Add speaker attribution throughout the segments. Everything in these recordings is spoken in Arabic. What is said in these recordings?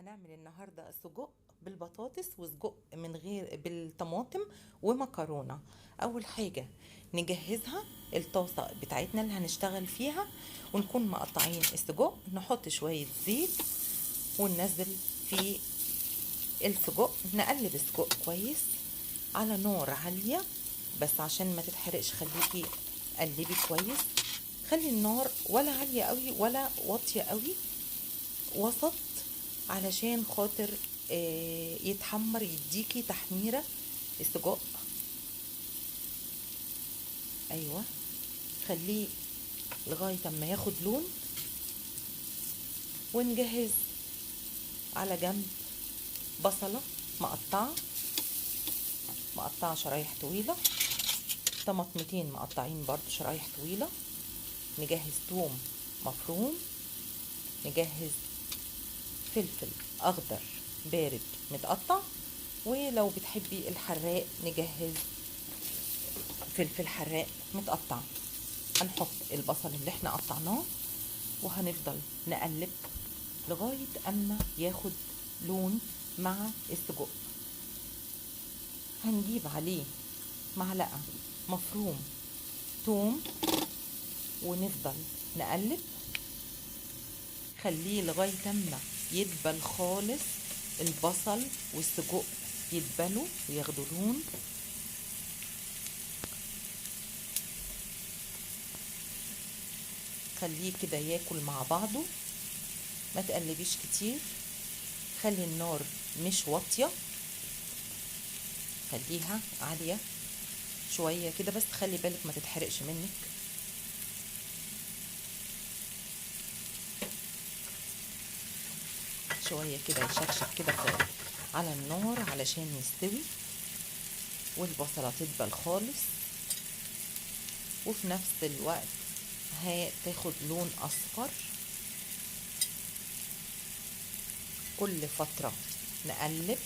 Speaker 1: هنعمل النهارده سجق بالبطاطس وسجق من غير بالطماطم ومكرونه. اول حاجه نجهزها الطاسه بتاعتنا اللي هنشتغل فيها، ونكون مقطعين السجق، نحط شويه زيت وننزل في السجق، نقلب السجق كويس على نار عاليه، بس عشان ما تتحرقش خليكي قلبي كويس. خلي النار ولا عاليه قوي ولا واطيه قوي، وسط، علشان خاطر يتحمر، يديكي تحميرة السجق. ايوه، خليه لغاية اما ياخد لون. ونجهز على جنب بصلة مقطعة شرايح طويلة، طماطمتين مقطعين برضو شرايح طويلة، نجهز توم مفروم، نجهز فلفل اخضر بارد متقطع، ولو بتحبي الحراق نجهز فلفل حراق متقطع. هنحط البصل اللي احنا قطعناه وهنفضل نقلب لغاية اما ياخد لون مع السجق. هنجيب عليه معلقة مفروم توم ونفضل نقلب، خليه لغاية اما يدبل خالص البصل والسجق، يدبلوا وياخدوا لون. خليه كده ياكل مع بعضه، ما تقلبيش كتير، خلي النار مش واطيه، خليها عاليه شويه كده، بس خلي بالك ما تتحرقش منك. شويه كده يشكشك كده على النار علشان يستوي والبصله تدبل خالص، وفي نفس الوقت هتاخد لون اصفر. كل فتره نقلب،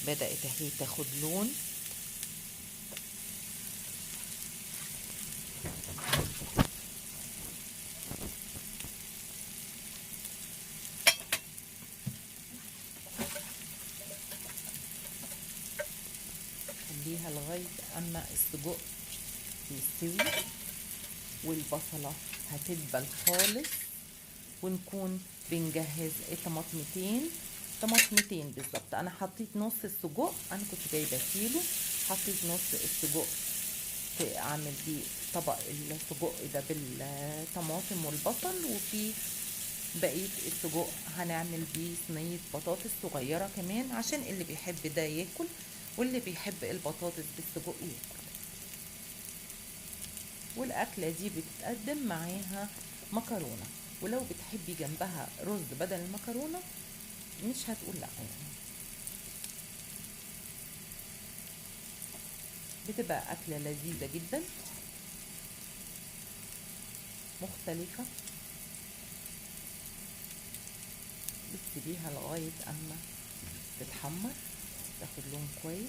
Speaker 1: بدأت اهي تاخد لون. خليها لغاية اما السجق يستوي والبصلة هتدبل خالص، ونكون بنجهز طماطمتين بالظبط. انا حطيت نص السجق، انا كنت جايبه كيلو، حطيت نص السجق اعمل بيه طبق السجق ده بالطماطم والبصل، وفي بقيه السجق هنعمل بيه صينيه بطاطس صغيره كمان، عشان اللي بيحب ده ياكل واللي بيحب البطاطس بالسجق ياكل. والاكله دي بتتقدم معاها مكرونه، ولو بتحبي جنبها رز بدل المكرونه مش هتقول لا يعني. بتبقى اكله لذيذه جدا مختلفه، بتسيبيها لغايه اما تتحمر تاخد لون كويس.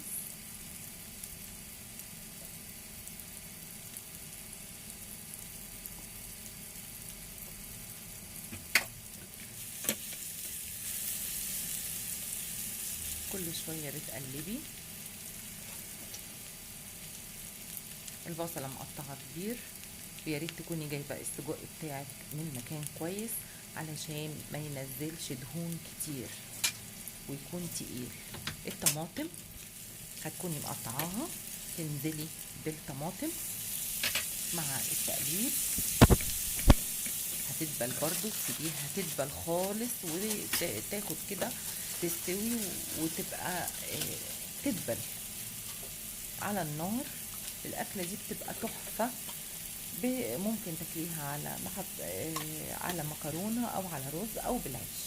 Speaker 1: كل شويه بتقلبي. البصله مقطعه كبير، ويا ريت تكوني جايبه السجق بتاعك من مكان كويس علشان ما ينزلش دهون كتير ويكون تقيل. الطماطم هتكوني مقطعاها، تنزلي بالطماطم مع التقليب، هتدبل برضو، تسيبيها تدبل خالص وتاخد كده تستوي وتبقى تدبل على النار. الاكله دي بتبقى تحفه، ممكن تاكليها على على مكرونه او على رز او بالعيش.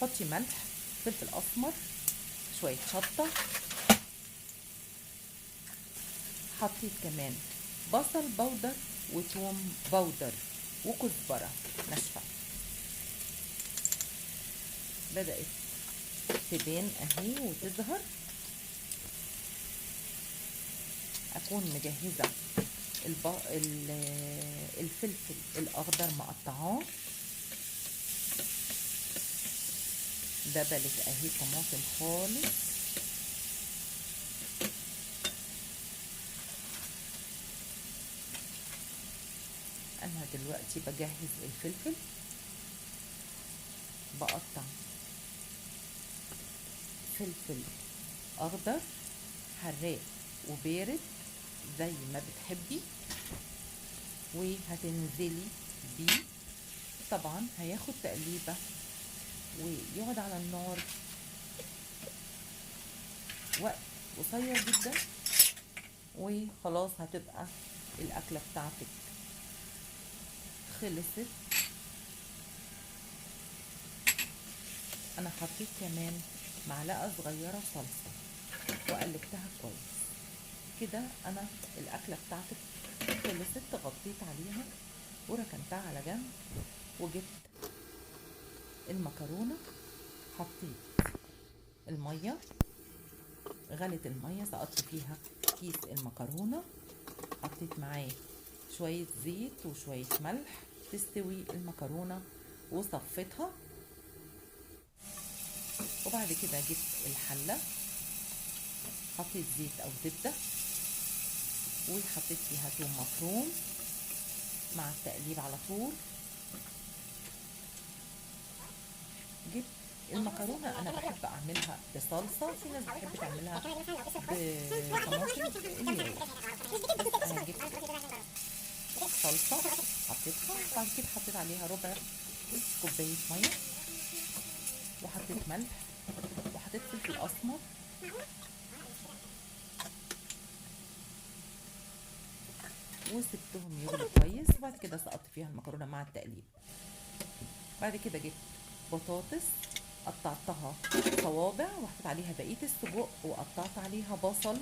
Speaker 1: حطي ملح، فلفل اسمر، شويه شطه، حطيت كمان بصل بودر وثوم بودر وكزبره ناشفه. بدأت تبان اهي وتظهر. اكون مجهزه الفلفل الاخضر مقطعاه، دبلت اهي طماطم خالص. انا دلوقتي بجهز الفلفل، بقطع فلفل اخضر حراق وبارد زي ما بتحبي، وهتنزلي بيه. طبعا هياخد تقليبة ويقعد على النار وقت قصير جدا، وخلاص هتبقى الاكلة بتاعتك خلصت. انا حطيت كمان معلقة صغيرة صلصة وقلبتها كويس كده. انا الاكلة بتاعتك خلصت، غطيت عليها وركنتها على جنب، وجبت المكرونة، حطيت المية، غلت المية، سقطت فيها كيس المكرونة، حطيت معاه شوية زيت وشوية ملح تستوي المكرونة وصفيتها. وبعد كده جبت الحلة، حطيت زيت او زبدة وحطيت فيها توم مفروم مع التقليب على طول. جبت المكرونة، انا بحب اعملها بصلصة، في ناس بتحب تعملها بطماطم اللي بس انا جبت صلصة حطيتها، وبعد كده حطيت عليها ربع كوباية مية، وحطيت ملح، وحطيت فلفل اسمر، وسبتهم يغلوا كويس. وبعد كده سقطت فيها المكرونة مع التقليب. بعد كده جبت بطاطس قطعتها صوابع، وحطيت عليها بقية السجق، وقطعت عليها بصل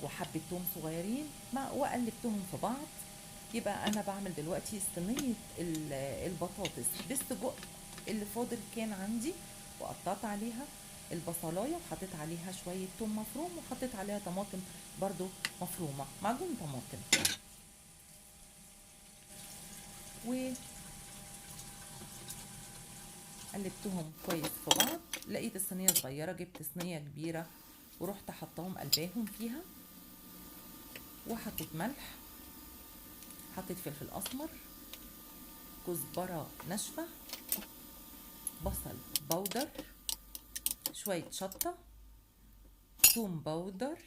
Speaker 1: وحبة توم صغيرين وقلبتهم في بعض. يبقى انا بعمل دلوقتي صينية البطاطس بالسجق اللي فاضل كان عندي، وقطعت عليها البصلايه، وحطيت عليها شوية توم مفروم، وحطيت عليها طماطم برضو مفرومة، معجون طماطم، وقلبتهم كويس في بعض. لقيت الصينية صغيرة، جبت صينية كبيرة ورحت حطاهم قلباهم فيها، وحطيت ملح، حطيت فلفل اسمر، كزبرة ناشفة، بصل بودر، شوية شطة، ثوم بودر.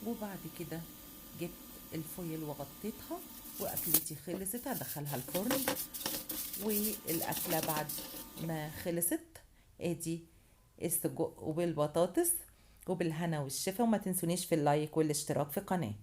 Speaker 1: وبعد كده جبت الفويل وغطيتها، واكلتي خلصت. هدخلها الفرن، والاكله بعد ما خلصت ادي السجق وبالبطاطس، وبالهنا والشفا. وما تنسونيش في اللايك والاشتراك في قناه.